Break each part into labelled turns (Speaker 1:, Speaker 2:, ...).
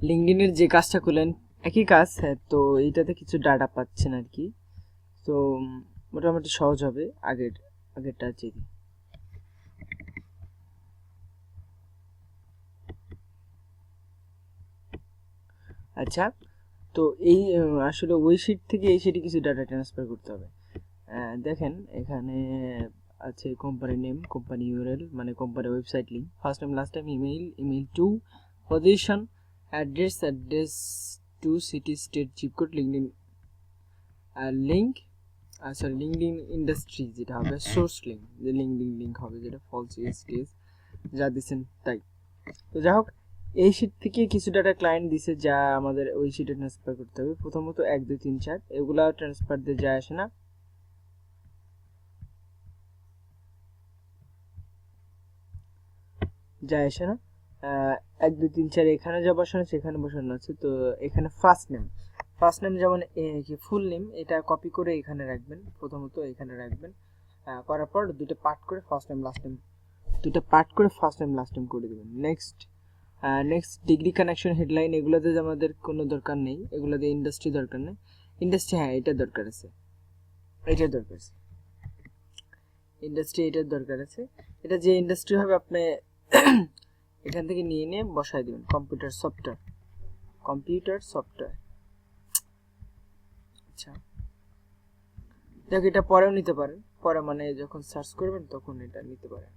Speaker 1: লিঙ্কডইনের যে কাজটা করলেন একই কাজ, হ্যাঁ। তো এইটাতে কিছু ডাটা পাচ্ছেন আর কি। তো মোটামুটি সহজ হবে আগেরটা চেয়ে। আচ্ছা, তো এই আসলে ওই শিট থেকে এই শিটে কিছু ডাটা ট্রান্সফার করতে হবে। দেখেন এখানে আছে কোম্পানি নেম, কোম্পানি ইউআরএল মানে company website link, first name last name, email two, position, address two, city state, zip code, LinkedIn link, sorry LinkedIn industry যেটা হবে, সোর্স লিঙ্ক যে লিঙ্কডিন লিঙ্ক হবে যেটা ফলস এসটিএস যা দিচ্ছেন তাই। তো যাই হোক, এই শিট থেকে কিছু ডাটা ক্লায়েন্ট দিছে যা আমাদের ওই শিটে ট্রান্সফার করতে হবে। প্রথমত 1 2 3 4 এগুলা ট্রান্সফার দিয়ে যায় আসে না, যায় আসে না। 1 2 3 4 এখানে যা বসানো সেখানে বসানো আছে। তো এখানে ফার্স্ট নেম যেমন কি ফুল নেম, এটা কপি করে এখানে রাখবেন, প্রথমত এখানে রাখবেন। করার পর দুটো পার্ট করে ফার্স্ট নেম লাস্ট নেম, দুটো পার্ট করে ফার্স্ট নেম লাস্ট নেম করে দেবেন। নেক্সট ডিগ্রি কানেকশন হেডলাইন, এগুলোতে আমাদের কোনো দরকার নেই, এগুলোতে ইন্ডাস্ট্রি দরকার নেই। ইন্ডাস্ট্রি হ্যাঁ এটা দরকার আছে, এটার দরকার আছে, ইন্ডাস্ট্রি এটার দরকার আছে। এটা যে ইন্ডাস্ট্রি হবে আপনি এখান থেকে নিয়ে বসায় দিবেন। Computer software. আচ্ছা, দেখ এটা পরেও নিতে পারেন, পরে মানে যখন সার্চ করবেন তখন এটা নিতে পারেন।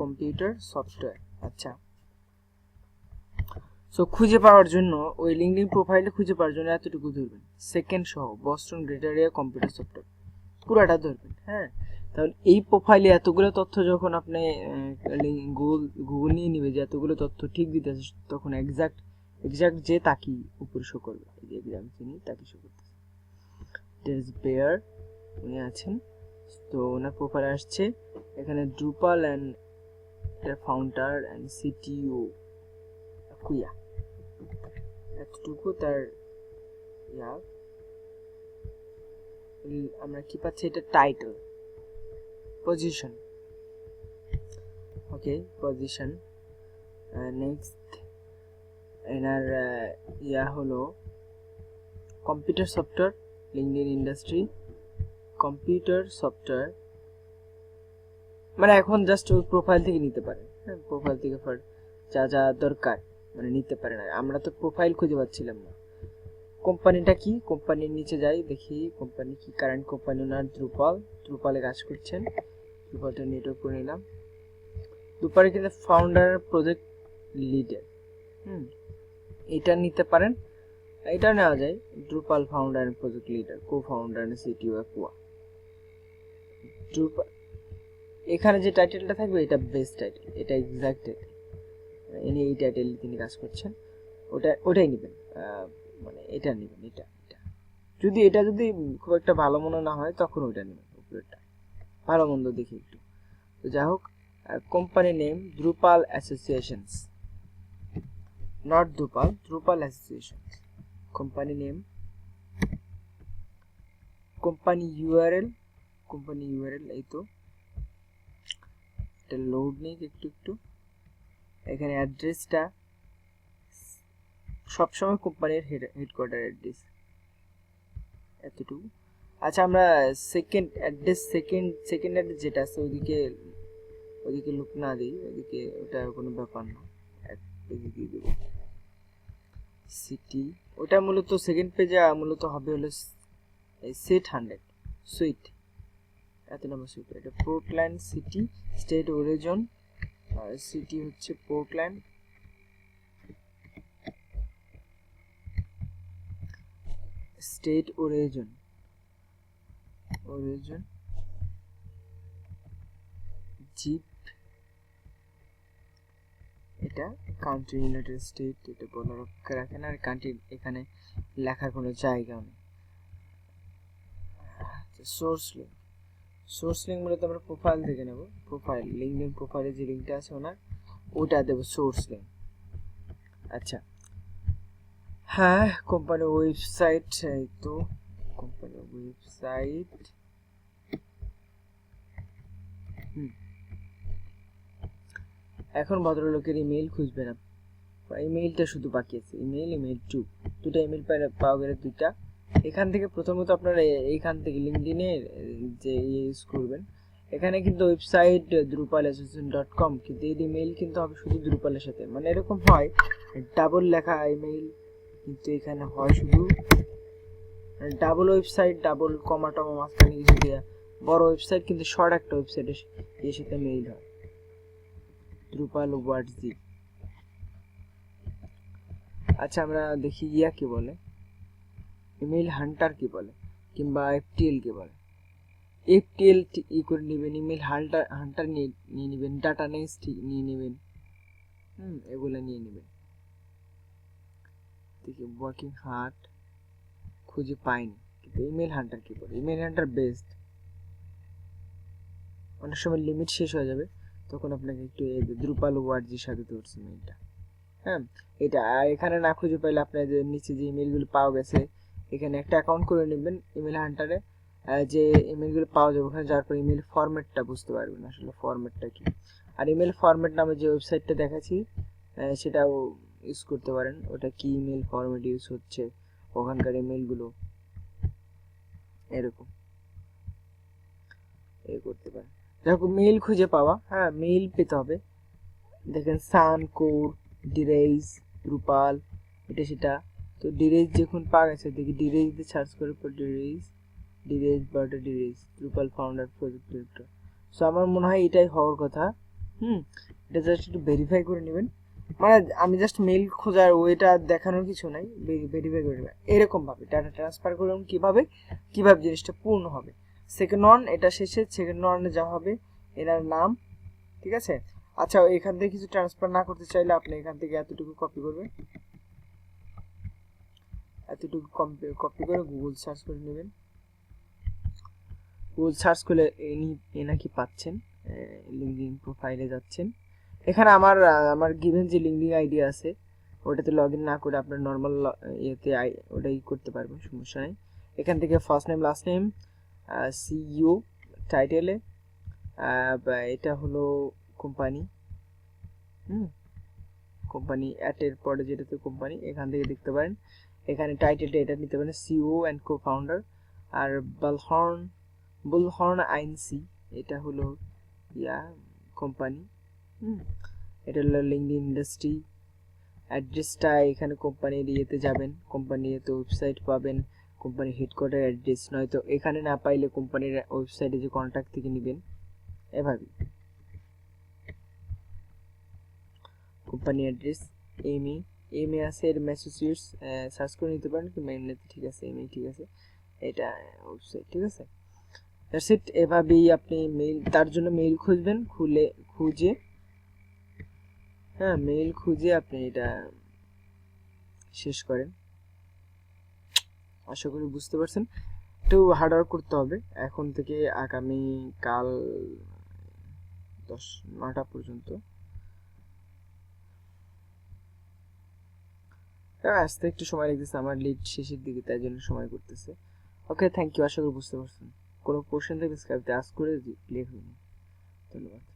Speaker 1: Computer software. আচ্ছা, সো খুঁজে পাওয়ার জন্য ওই লিঙ্কডিন প্রোফাইলে খুঁজে পাওয়ার জন্য এতটুকু ধরবেন, সেকেন্ড সহ Boston greater area computer software পুরাটা ধরবেন। হ্যাঁ, তাহলে এই প্রোফাইলে এতগুলো তথ্য যখন আপনি গুগল নিয়ে নিবে যে এতগুলো তথ্য ঠিক দিতে আছে, তখন এক্সাক্ট যে তাকি উপরে শো করবে। এই যে এক্সাম চিনি তাকি শো করতেছে, টেস বেয়ার উনি আছেন। তো ওনার প্রোফাইল আসছে এখানে, ড্রুপাল অ্যান্ড ফাউন্ডার অ্যান্ড সিটিও কুইয়া, এতটুকু তার ইয়া। আমরা কি পাচ্ছি, এটা টাইটেল, পজিশন, ওকে পজিশন। নেক্সট এনার ইয়া হলো computer software, LinkedIn industry, computer software, মানে এখন জাস্ট ওই প্রোফাইল থেকে নিতে পারেন। হ্যাঁ, প্রোফাইল থেকে যা যা দরকার মানে নিতে পারেন। আমরা তো প্রোফাইল খুঁজে পাচ্ছিলাম না। কোম্পানিটা কি, কোম্পানির নিচে যাই দেখি কোম্পানি কি, কারেন্ট কোম্পানি ওনার দ্রুপালে কাজ করছেন, দ্রুপালটা নেটওয়ার্ক করে নিলাম। দ্রুপালে কিন্তু ফাউন্ডার প্রজেক্ট লিডার, এটা নিতে পারেন, এটা নেওয়া যায়। Drupal founder and project leader, co founder and CTO কুয়া। ড্রুপাল এখানে যে টাইটেলটা থাকবে এটা বেস্ট টাইটেল, এটা এক্সাক্ট টাইটেল, ইনি এই টাইটেল তিনি কাজ করছেন, ওটাই নেবেন। মানে এটা নেবেন, এটা যদি খুব একটা ভালো মনে না হয় তখন ওইটা নেবেন, উপরেরটা ভালো মন্দ দেখি একটু। তো যাই হোক, company name Drupal associations, not Drupal associations. Company name, company URL, এই তো এটা লোড নেই একটু। এখানে অ্যাড্রেসটা সবসময় কোম্পানির হেডকোয়ার্টার অ্যাড্রেস, এতটুকু। আচ্ছা, আমরা সেকেন্ড অ্যাড্রেস যেটা আছে ওদিকে লুক না দিই, ওদিকে ওটা কোনো ব্যাপার না, দিয়ে দেবো সিটি। ওটা মূলত সেকেন্ড পেজে মূলত হবে হলো সেট 100 সুইট, এত নম্বর সুইট। এটা Portland city, state origin, city হচ্ছে পোর্টল্যান্ড, স্টেট অরিজিন জিপ, এটা কান্ট্রি ইউনাইটেড স্টেট, এটা বলার অপেক্ষা রাখে না, আর কান্ট্রি এখানে লেখার কোনো জায়গা নেই। সোর্স লিঙ্ক মূলত আমরা প্রোফাইল থেকে নেব, প্রোফাইল লিঙ্কডিন প্রোফাইলে যে লিঙ্কটা আছে ওনার, ওটা দেব সোর্স লিঙ্ক। আচ্ছা, হ্যাঁ, কোম্পানি ওয়েবসাইট, এই তো কোম্পানি ওয়েবসাইট, এখন ভদ্রলোকের ইমেইল খুঁজবেন, ইমেইলটা শুধু বাকি আছে, ইমেইল 2, দুটো ইমেইল পাওয়া গেলে দুইটা। এখান থেকে প্রথমত আপনারা এইখান থেকে লিঙ্কডইনের যে ইউজ করবেন, এখানে কিন্তু ওয়েবসাইট drupalassociation.com, কিন্তু এই ইমেইল কিন্তু হবে শুধু দ্রুপালের সাথে, মানে এরকম হয় ডাবল লেখা ইমেইল, কিন্তু এখানে হয় শুধু ডাবল ওয়েবসাইট, ডাবল কমা টমা মাঝখানে কিছু দেওয়া, বড় ওয়েবসাইট কিন্তু শর্ট একটা ওয়েবসাইটের এর সাথে মেইল হয়। দ্রুপাল ওয়ার্ডজি। আচ্ছা আমরা দেখি ইয়া কি বলে, ইমেইল হান্টার কি বলে, কিংবা এফটিএল কি বলে। এফটিএল ই করে নেবেন, ইমেইল হান্টার নিয়ে নেবেন, ডাটা নেস্ট নিয়ে নেবেন, এগুলো নিয়ে নেবেন। দেখি ওয়ার্কিং হার্ড খুঁজে পাইনি, কিন্তু ইমেইল হান্টার কি বলে, ইমেইল হান্টার বেস্ট। অনেক সময় লিমিট শেষ হয়ে যাবে, তখন আপনাকে একটু দ্রুপাল ওয়ার্ডজির সাথে ধরছে মেইলটা। হ্যাঁ, এটা এখানে না খুঁজে পাইলে আপনাদের নিচে যে ইমেলগুলো পাওয়া গেছে, এখানে একটা অ্যাকাউন্ট করে নেবেন ইমেল হান্টারে, যে ইমেলগুলো পাওয়া যাবে ওখানে যাওয়ার পর ইমেল ফরম্যাটটা বুঝতে পারবেন আসলে ফরম্যাটটা কি। আর ইমেল ফরম্যাট নামে যে ওয়েবসাইটটা দেখাচ্ছি সেটাও ইউজ করতে পারেন, ওটা কি ইমেল ফরম্যাট ইউজ হচ্ছে ওখানকার ইমেলগুলো এরকম করতে পারেন। দেখো মেইল খুঁজে পাওয়া, হ্যাঁ মেইল পেতে হবে। দেখেন সান কোর ডিরেইজ দ্রুপাল এটা সেটা, তো ডিরেইজ যখন পাওয়া গেছে দেখি ডিরেইজ দিয়ে সার্চ করার পর ডিরেইজ বাটা ডিরেইজ দ্রুপাল ফাউন্ডার প্রজেক্ট ডিরেক্টর। সো আমার মনে হয় এটাই হওয়ার কথা। এটা জাস্ট একটু ভেরিফাই করে নেবেন, মানে আমি জাস্ট মেইল খোঁজার ওইটা দেখানোর কিছু নাই, ভেরিফাই করে নেবেন এরকমভাবে ডাটা ট্রান্সফার করলাম কিভাবে জিনিসটা পূর্ণ হবে। সেকেন্ড ওয়ান এটা শেষে, সেকেন্ড ওয়ানে যা হবে এনার নাম, ঠিক আছে। আচ্ছা এখান থেকে কিছু ট্রান্সফার না করতে চাইলে আপনি এখান থেকে এতটুকু কপি করবেন, এতটুকু কপি করে গুগল সার্চ করে নেবেন। গুগল সার্চ করলে এনাকি পাচ্ছেন, লিঙ্কডইন প্রোফাইলে যাচ্ছেন। এখানে আমার গিভেন যে লিঙ্কডইন আইডি আছে ওটাতে লগ ইন না করে আপনার নর্মাল ইয়েতে ওটাই করতে পারবেন, সমস্যা নেই। এখান থেকে first name last name CEO টাইটেলে, এটা হলো কোম্পানি, কোম্পানি অ্যাটের পরে যেটাতে কোম্পানি, এখান থেকে দেখতে পারেন। এখানে টাইটেলটা এটা নিতে পারেন সিইও অ্যান্ড কো ফাউন্ডার। আর বুলহর্ন আইনসি এটা হলো ইয়া কোম্পানি, এটা হলো লিঙ্কডইন ইন্ডাস্ট্রি। অ্যাড্রেসটা এখানে কোম্পানির ইয়েতে যাবেন, কোম্পানির ইয়েতে ওয়েবসাইট পাবেন, কোম্পানির হেডকোয়ার্টার অ্যাড্রেস, নয়তো এখানে না পাইলে কোম্পানির ওয়েবসাইটে যে কন্ট্যাক্ট থেকে নেবেন এভাবে। কোম্পানি অ্যাড্রেস এমএ আছে, এর ম্যাসাচুসেটস সার্চ করে নিতে পারেন, কিংবা এমনিতে ঠিক আছে এমএ ঠিক আছে, এটা ওয়েবসাইট ঠিক আছে। That's it. এভাবেই আপনি মেইল, তার জন্য মেইল খুঁজবেন, খুঁজে মেইল খুঁজে আপনি এটা শেষ করেন। আশা করি বুঝতে পারছেন। একটু হার্ডওয়ার্ক করতে হবে এখন থেকে আগামী কাল 9টা পর্যন্ত। আসতে একটু সময় লাগতেছে, আমার লিড শেষের দিকে, তাই জন্য সময় করতেছে। ওকে, থ্যাংক ইউ। আশা করি বুঝতে পারছেন। কোনো কোশ্চেন থাকলে স্ক্রাইবতে আস্ক করে লিখুন। ধন্যবাদ।